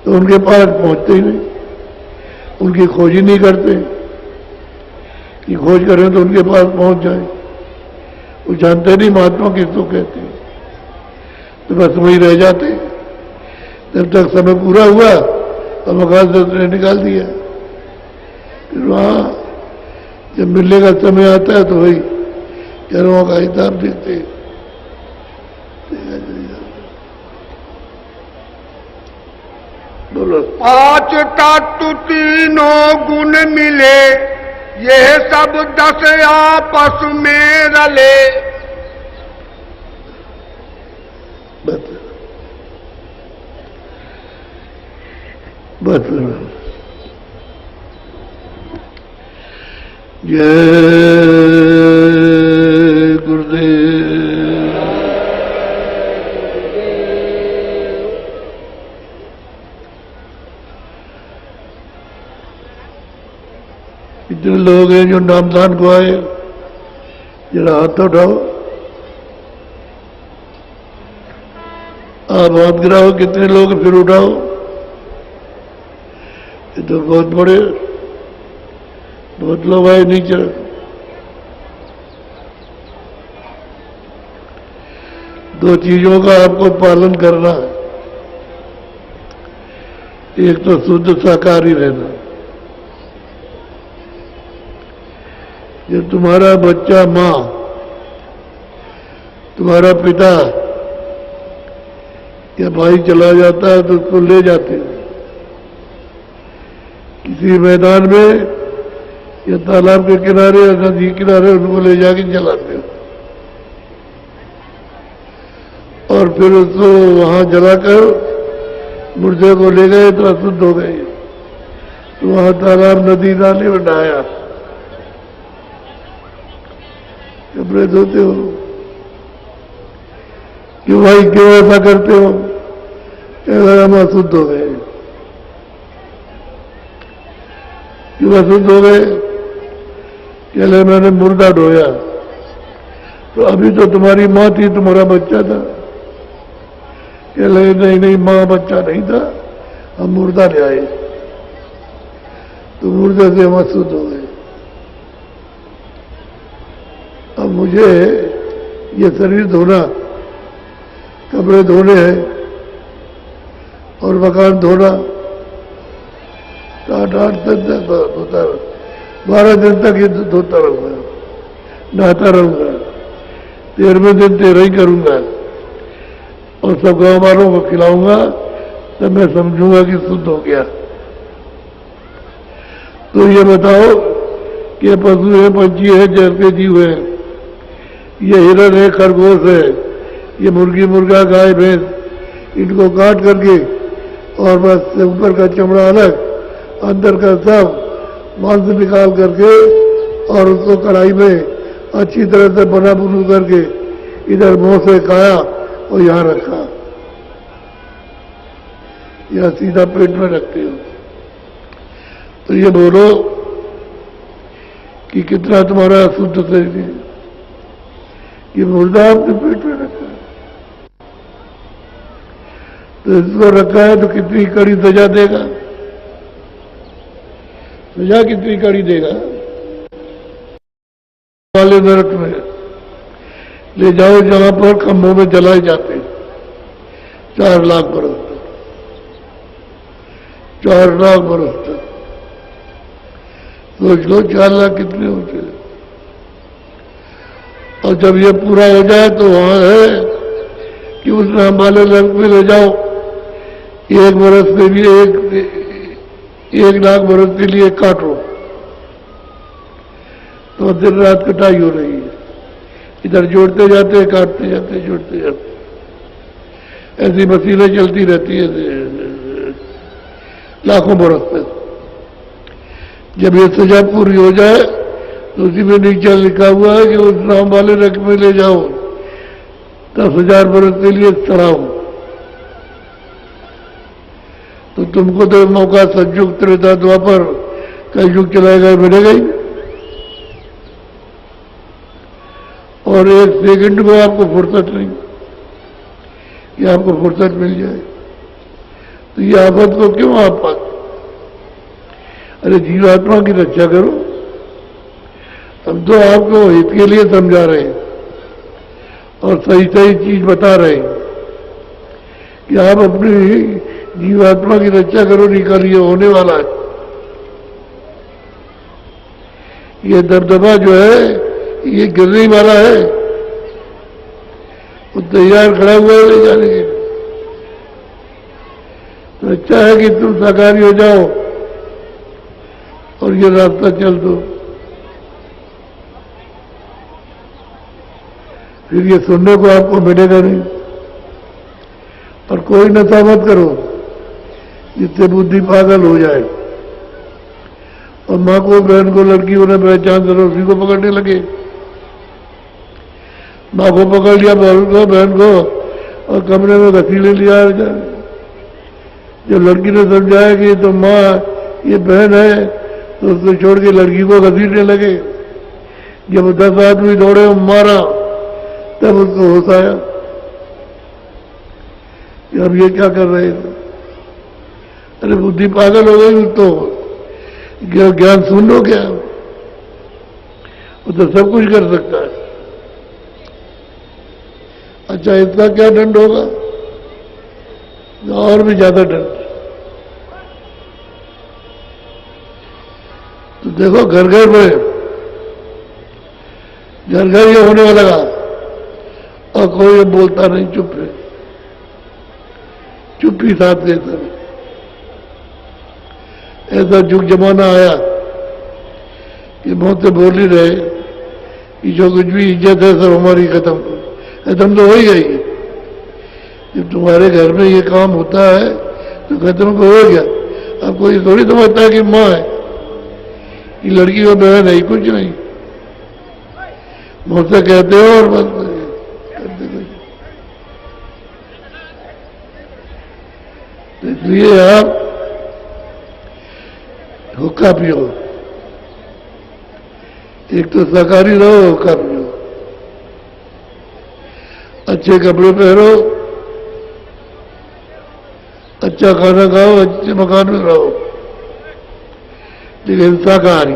तो उनके पास पहुंचते ही नहीं, उनकी खोज ही नहीं करते कि खोज करें तो उनके पास पहुंच जाए। वो जानते नहीं महात्मा किसको कहते हैं, तो बस वही रह जाते। जब तक समय पूरा हुआ तब आकाश ने निकाल दिया। फिर वहां जब मिलने का समय आता है तो वही कर्मों का हिसाब देखते हैं। बोलो। पांच तत्व तीनों गुण मिले, यह सब 10 आपस में रले। बस बस जय गुरुदेव। इतने लोग हैं जो नामदान को आए, जरा हाथ उठाओ, आप हाथ गिराओ। कितने लोग फिर उठाओ, ये तो बहुत बड़े, बहुत लोग आए नीचे। दो चीजों का आपको पालन करना है, एक तो शुद्ध शाकाहारी रहना। जब तुम्हारा बच्चा मां, तुम्हारा पिता या भाई चला जाता है तो उसको ले जाते हैं किसी मैदान में या तालाब के किनारे या नदी किनारे, उनको ले जाके जलाते हैं। और और फिर उसको वहां जलाकर मुर्दे को ले गए तो अशुद्ध हो गए। तो वहां तालाब नदी नाले में नहाया। कपड़े धोते हो क्यों भाई, क्यों ऐसा करते हो? अगर हम अशुद्ध हो गए। क्यों अशुद्ध हो गए? कहले मैंने मुर्दा ढोया। तो अभी तो तुम्हारी माँ थी, तुम्हारा बच्चा था। कहले नहीं नहीं, माँ बच्चा नहीं था, हम मुर्दा ले आए। तो मुर्दे से हम अशुद्ध हो गए। अब मुझे ये शरीर धोना, कपड़े धोने हैं और मकान धोना, 8 दिन तक धोता, 12 दिन तक ये धोता रहूंगा, नहाता रहूंगा। 13वें दिन 13 ही करूंगा और सब गाँव वालों को खिलाऊंगा, तब मैं समझूंगा कि शुद्ध हो गया। तो ये बताओ कि पशु है, पंछी है, जैसे जीव है, ये हिरण है, खरगोश है, ये मुर्गी मुर्गा गाय भैंस, इनको काट करके और बस ऊपर का चमड़ा अलग, अंदर का सब मांस निकाल करके और उसको कढ़ाई में अच्छी तरह से बना बुनू करके इधर मुंह से खाया और यहाँ रखा, या सीधा पेट में रखते हो। तो ये बोलो कि कितना तुम्हारा शुद्ध शरीर है। ये मुर्दा आपने पेट में रखा है, तो इसको रखा है तो कितनी कड़ी सजा देगा? सजा कितनी कड़ी देगा? वाले नरक में ले जाओ जहां पर खम्भों में जलाए जाते 4 लाख बरस तक, 4 लाख बरस तक। सोच लो 4 लाख कितने होते हैं। और जब ये पूरा हो जाए तो वहां है कि उस नाम वाले नरक में ले जाओ, 1 बरस में भी 1 लाख बरस के लिए काटो, तो दिन रात कटाई हो रही है। इधर जोड़ते जाते, काटते जाते, जोड़ते जाते, ऐसी मशीनें चलती रहती है लाखों बरस तक। जब ये सजा पूरी हो जाए तो उसी में नीचे लिखा हुआ है कि उस नाम वाले नरक में ले जाओ, 10,000 बरस के लिए चढ़ाओ। तो तुमको तो मौका संयुक्त त्रेता द्वापर कलयुग चलाएगा, मिलेगा ही। और 1 सेकंड को आपको फुर्सत नहीं कि आपको फुर्सत मिल जाए। तो ये आफत को क्यों आप पाते? अरे जीवात्मा की रक्षा करो। हम तो आपको हित के लिए समझा रहे हैं और सही सही चीज बता रहे हैं कि आप अपनी जीवात्मा की रक्षा करो, निकालिए, होने वाला है। ये दबदबा जो है ये गिरने वाला है, वो तैयार खड़ा हुआ है ले जाने के। तो अच्छा है कि तुम साकारी हो जाओ और ये रास्ता चल दो। फिर ये सुनने को आपको मिलेगा नहीं। और कोई नशा मत करो जिससे बुद्धि पागल हो जाए और माँ को, बहन को, लड़कियों ने पहचान करो, उसी को पकड़ने लगे। माँ को पकड़ लिया, बहन को, और कमरे में घसीले लिया। जब लड़की ने समझाया कि तो माँ ये बहन है, तो उसको छोड़ के लड़की को घसीटने लगे। जब 10 आदमी दौड़े और मारा, तब उसको होश आया कि अब ये क्या कर रहे थे। अरे बुद्धि पागल हो गई, तो ज्ञान सुन लो क्या? वो तो सब कुछ कर सकता है। अच्छा, इतना क्या दंड होगा? और भी ज्यादा दंड। तो देखो घर घर में, घर घर ये होने लगा और कोई ये बोलता नहीं, चुप है, चुप्पी साथ देता। ऐसा जुग जमाना आया कि बहुत से बोल ही रहे कि जो कुछ भी इज्जत है सब हमारी खत्म हो गई। खत्म तो हो ही गई, जब तुम्हारे घर में ये काम होता है तो कहते हो हो गया। अब कोई थोड़ी समझता है कि माँ है, ये लड़की और बहन है, कुछ नहीं, मुझसे कहते हो और बस करते कुछ। इसलिए आप हुक्का पियो, एक तो शाकाहारी रहो, हुक्का पियो, अच्छे कपड़े पहनो, अच्छा खाना खाओ, अच्छे मकान में रहो, लेकिन शाकाहारी।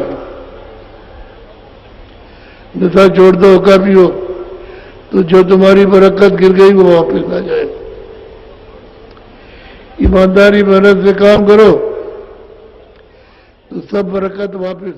नशा छोड़ दो, हुक्का पियो, तो जो तुम्हारी बरकत गिर गई वो वापस आ जाए। ईमानदारी मेहनत से काम करो तो सब बरकत वापस